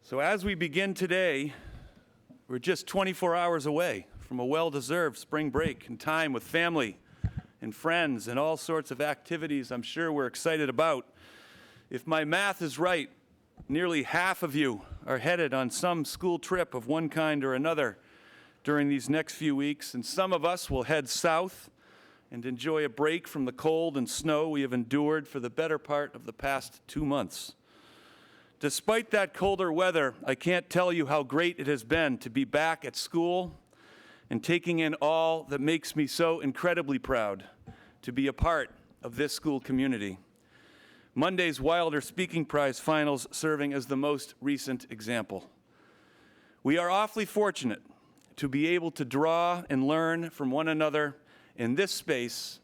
So as we begin today, we're just 24 hours away from a well-deserved spring break and time with family and friends and all sorts of activities I'm sure we're excited about. If my math is right, nearly half of you are headed on some school trip of one kind or another during these next few weeks, and some of us will head south and enjoy a break from the cold and snow we have endured for the better part of the past 2 months. Despite that colder weather, I can't tell you how great it has been to be back at school and taking in all that makes me so incredibly proud to be a part of this school community. Monday's Wilder Speaking Prize finals serving as the most recent example. We are awfully fortunate to be able to draw and learn from one another in this space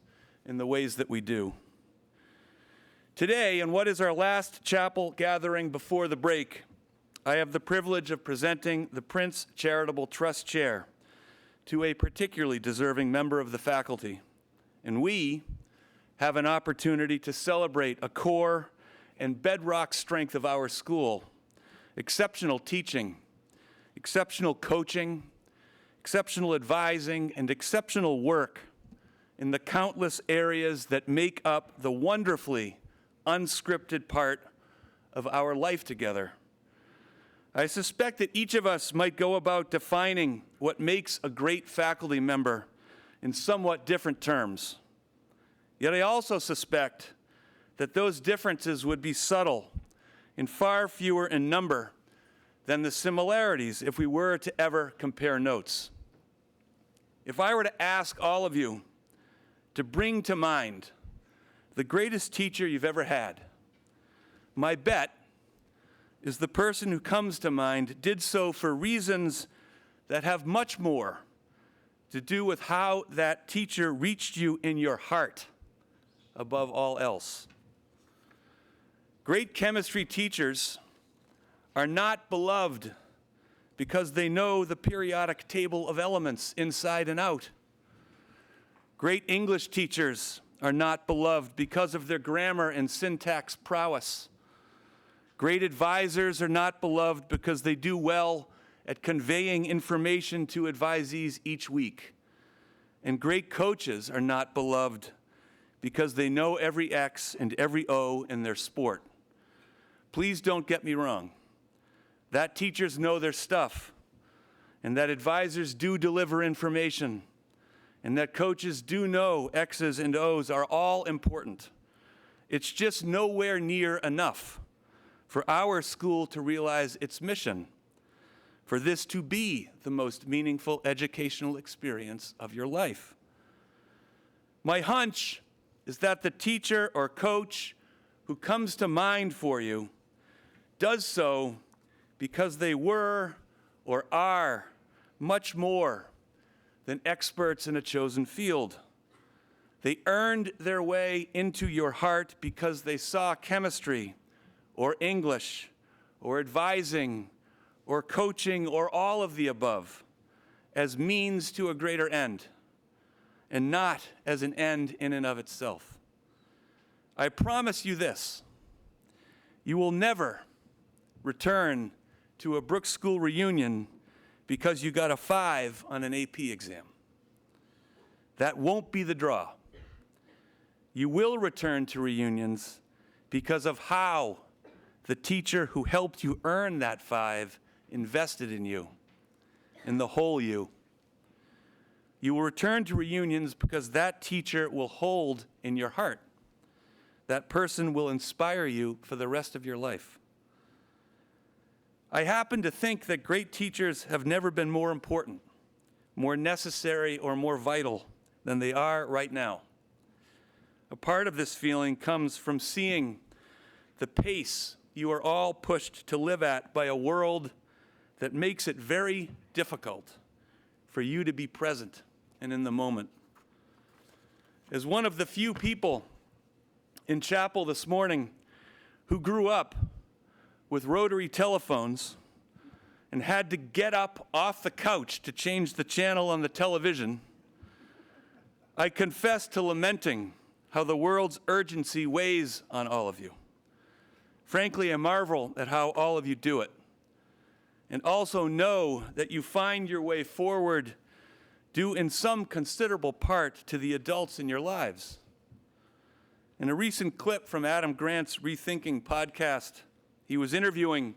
in the ways that we do. Today, in what is our last chapel gathering before the break, I have the privilege of presenting the Prince Charitable Trust Chair to a particularly deserving member of the faculty. And we have an opportunity to celebrate a core and bedrock strength of our school: exceptional teaching, exceptional coaching, exceptional advising, and exceptional work in the countless areas that make up the wonderfully unscripted part of our life together. I suspect that each of us might go about defining what makes a great faculty member in somewhat different terms. Yet I also suspect that those differences would be subtle and far fewer in number than the similarities if we were to ever compare notes. If I were to ask all of you to bring to mind the greatest teacher you've ever had, my bet is the person who comes to mind did so for reasons that have much more to do with how that teacher reached you in your heart above all else. Great chemistry teachers are not beloved because they know the periodic table of elements inside and out. Great English teachers are not beloved because of their grammar and syntax prowess. Great advisors are not beloved because they do well at conveying information to advisees each week. And great coaches are not beloved because they know every X and every O in their sport. Please don't get me wrong. That teachers know their stuff, and that advisors do deliver information, and that coaches do know X's and O's are all important. It's just nowhere near enough for our school to realize its mission, for this to be the most meaningful educational experience of your life. My hunch is that the teacher or coach who comes to mind for you does so because they were or are much more than experts in a chosen field. They earned their way into your heart because they saw chemistry or English or advising or coaching or all of the above as means to a greater end and not as an end in and of itself. I promise you this: you will never return to a Brooks School reunion because you got a 5 on an AP exam. That won't be the draw. You will return to reunions because of how the teacher who helped you earn that 5 invested in you, in the whole you. You will return to reunions because that teacher will hold in your heart. That person will inspire you for the rest of your life. I happen to think that great teachers have never been more important, more necessary, or more vital than they are right now. A part of this feeling comes from seeing the pace you are all pushed to live at by a world that makes it very difficult for you to be present and in the moment. As one of the few people in chapel this morning who grew up with rotary telephones and had to get up off the couch to change the channel on the television, I confess to lamenting how the world's urgency weighs on all of you. Frankly, I marvel at how all of you do it. and also know that you find your way forward due in some considerable part to the adults in your lives. In a recent clip from Adam Grant's Rethinking podcast, he was interviewing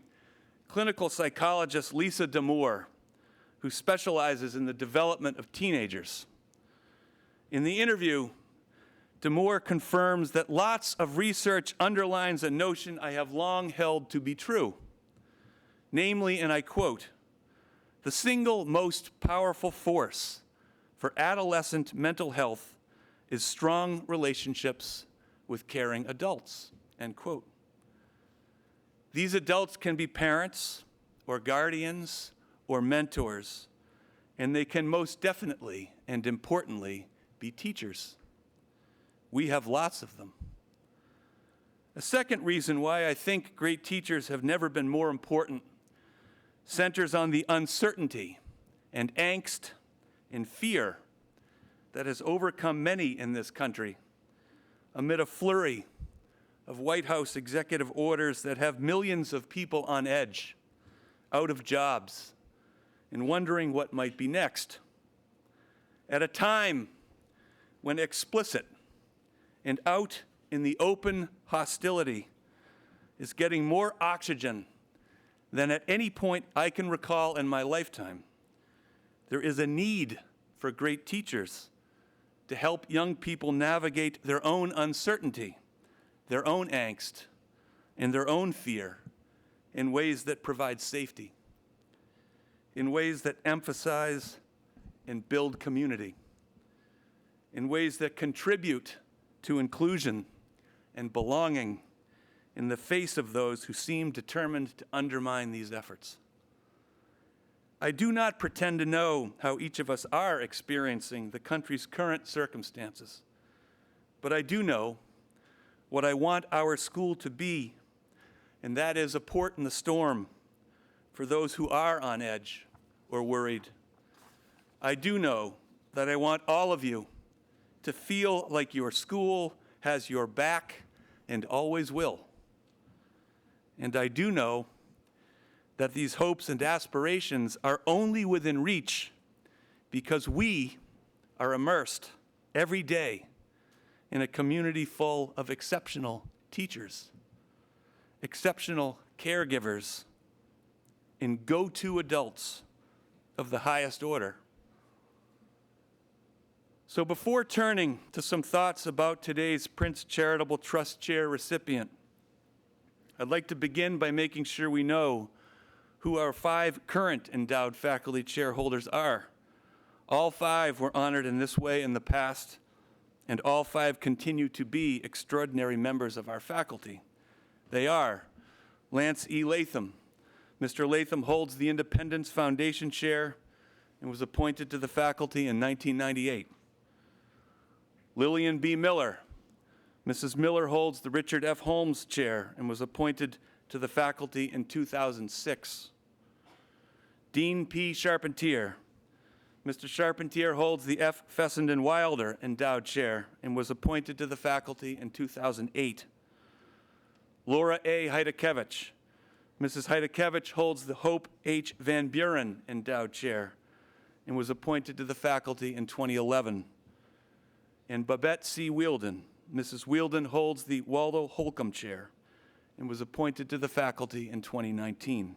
clinical psychologist Lisa Damour, who specializes in the development of teenagers. In the interview, Damour confirms that lots of research underlines a notion I have long held to be true. Namely, and I quote, "The single most powerful force for adolescent mental health is strong relationships with caring adults," end quote. These adults can be parents or guardians or mentors, and they can most definitely and importantly be teachers. We have lots of them. A second reason why I think great teachers have never been more important centers on the uncertainty and angst and fear that has overcome many in this country amid a flurry of White House executive orders that have millions of people on edge, out of jobs, and wondering what might be next. At a time when explicit and out in the open hostility is getting more oxygen than at any point I can recall in my lifetime, there is a need for great teachers to help young people navigate their own uncertainty, their own angst, and their own fear in ways that provide safety, in ways that emphasize and build community, in ways that contribute to inclusion and belonging in the face of those who seem determined to undermine these efforts. I do not pretend to know how each of us are experiencing the country's current circumstances, but I do know what I want our school to be, and that is a port in the storm for those who are on edge or worried. I do know that I want all of you to feel like your school has your back and always will. And I do know that these hopes and aspirations are only within reach because we are immersed every day in a community full of exceptional teachers, exceptional caregivers, and go-to adults of the highest order. So before turning to some thoughts about today's Prince Charitable Trust Chair recipient, I'd like to begin by making sure we know who our 5 current endowed faculty chair holders are. All 5 were honored in this way in the past, and all 5 continue to be extraordinary members of our faculty. They are Lance E. Latham. Mr. Latham holds the Independence Foundation Chair and was appointed to the faculty in 1998. Lillian B. Miller. Mrs. Miller holds the Richard F. Holmes Chair and was appointed to the faculty in 2006. Dean P. Charpentier. Mr. Charpentier holds the F. Fessenden Wilder Endowed Chair and was appointed to the faculty in 2008. Laura A. Heidekevich. Mrs. Heidekevich holds the Hope H. Van Buren Endowed Chair and was appointed to the faculty in 2011. And Babette C. Wielden. Mrs. Wielden holds the Waldo Holcomb Chair and was appointed to the faculty in 2019.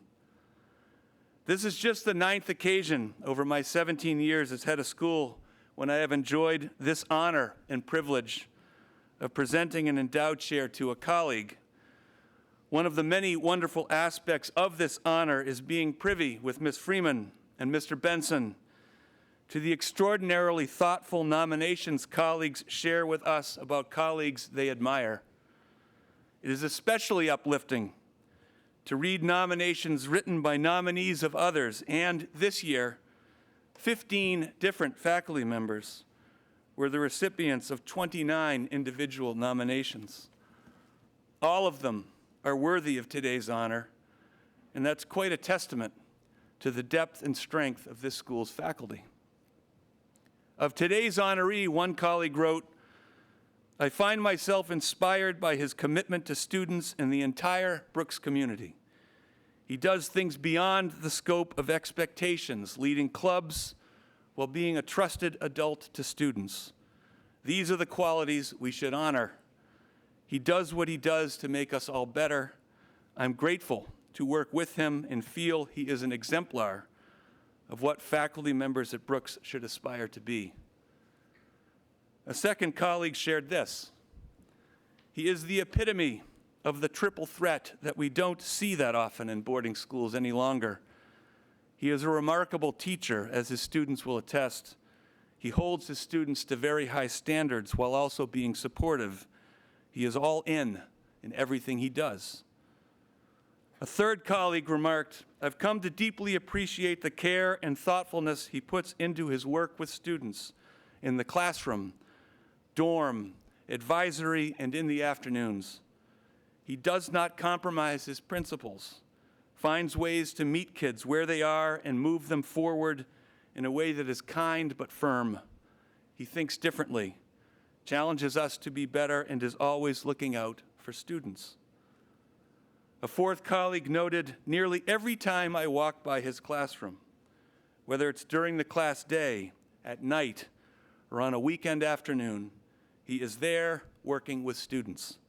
This is just the 9th occasion over my 17 years as head of school when I have enjoyed this honor and privilege of presenting an endowed chair to a colleague. One of the many wonderful aspects of this honor is being privy with Ms. Freeman and Mr. Benson to the extraordinarily thoughtful nominations colleagues share with us about colleagues they admire. It is especially uplifting to read nominations written by nominees of others, and this year, 15 different faculty members were the recipients of 29 individual nominations. All of them are worthy of today's honor, and that's quite a testament to the depth and strength of this school's faculty. Of today's honoree, one colleague wrote, "I find myself inspired by his commitment to students and the entire Brooks community. He does things beyond the scope of expectations, leading clubs while being a trusted adult to students. These are the qualities we should honor. He does what he does to make us all better. I'm grateful to work with him and feel he is an exemplar of what faculty members at Brooks should aspire to be. A second colleague shared this. He is the epitome of the triple threat that we don't see that often in boarding schools any longer. He is a remarkable teacher, as his students will attest. He holds his students to very high standards while also being supportive. He is all in everything he does. A third colleague remarked, I've come to deeply appreciate the care and thoughtfulness he puts into his work with students in the classroom, dorm, advisory, and in the afternoons. He does not compromise his principles, finds ways to meet kids where they are and move them forward in a way that is kind but firm. He thinks differently, challenges us to be better, and is always looking out for students. A fourth colleague noted, nearly every time I walk by his classroom, whether it's during the class day, at night, or on a weekend afternoon, he is there working with students.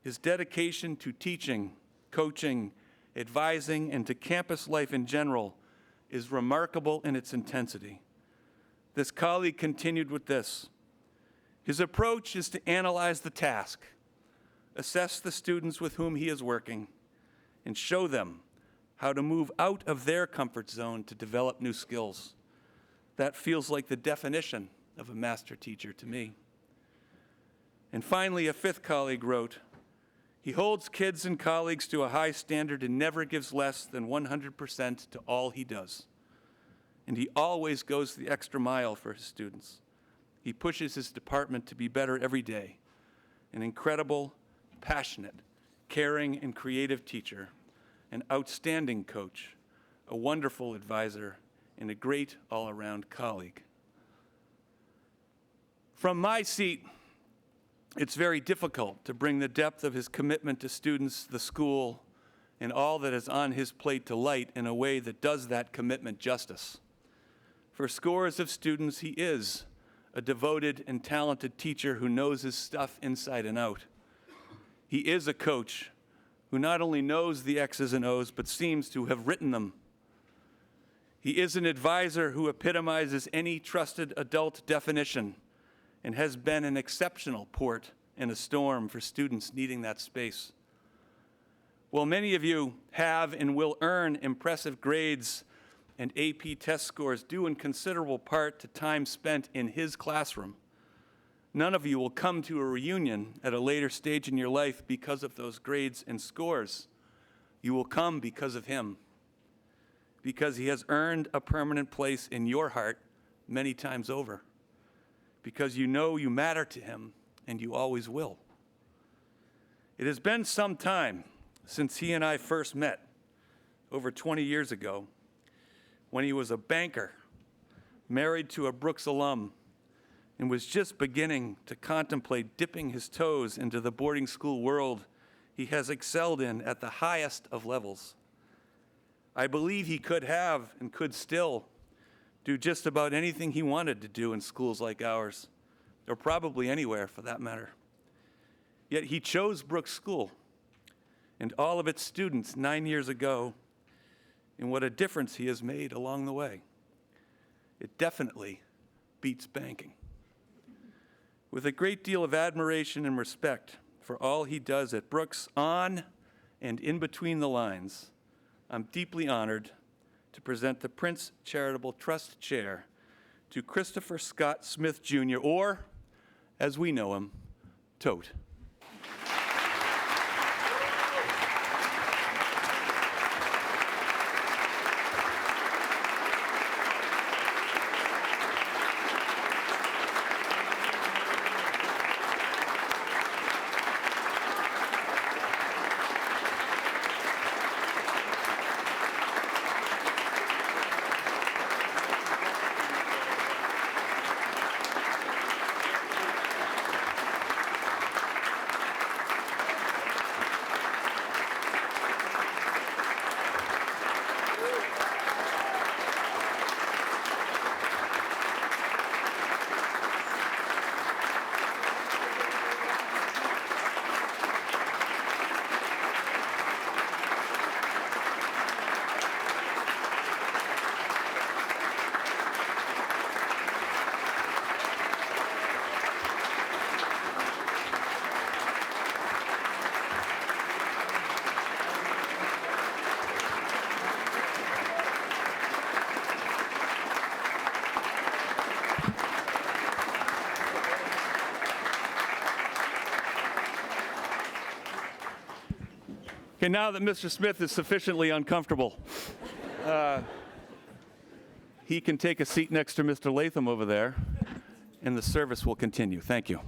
His dedication to teaching, coaching, advising, and to campus life in general is remarkable in its intensity. This colleague continued with this. His approach is to analyze the task, assess the students with whom he is working, and show them how to move out of their comfort zone to develop new skills. That feels like the definition of a master teacher to me. And finally, a fifth colleague wrote, he holds kids and colleagues to a high standard and never gives less than 100% to all he does. And he always goes the extra mile for his students. He pushes his department to be better every day. An incredible, passionate, caring, and creative teacher, an outstanding coach, a wonderful advisor, and a great all-around colleague. From my seat, it's very difficult to bring the depth of his commitment to students, the school, and all that is on his plate to light in a way that does that commitment justice. For scores of students, he is a devoted and talented teacher who knows his stuff inside and out. He is a coach who not only knows the X's and O's, but seems to have written them. He is an advisor who epitomizes any trusted adult definition and has been an exceptional port in a storm for students needing that space. While many of you have and will earn impressive grades and AP test scores due in considerable part to time spent in his classroom, none of you will come to a reunion at a later stage in your life because of those grades and scores. You will come because of him, because he has earned a permanent place in your heart many times over, because you know you matter to him and you always will. It has been some time since he and I first met, over 20 years ago, when he was a banker, married to a Brooks alum, and was just beginning to contemplate dipping his toes into the boarding school world he has excelled in at the highest of levels. I believe he could have and could still do just about anything he wanted to do in schools like ours, or probably anywhere for that matter. Yet he chose Brooks School and all of its students 9 years ago, and what a difference he has made along the way. It definitely beats banking. With a great deal of admiration and respect for all he does at Brooks on and in between the lines, I'm deeply honored to present the Prince Charitable Trust Chair to Christopher Scott Smith Jr., or, as we know him, Tote. Okay, now that Mr. Smith is sufficiently uncomfortable, he can take a seat next to Mr. Latham over there, and the service will continue. Thank you.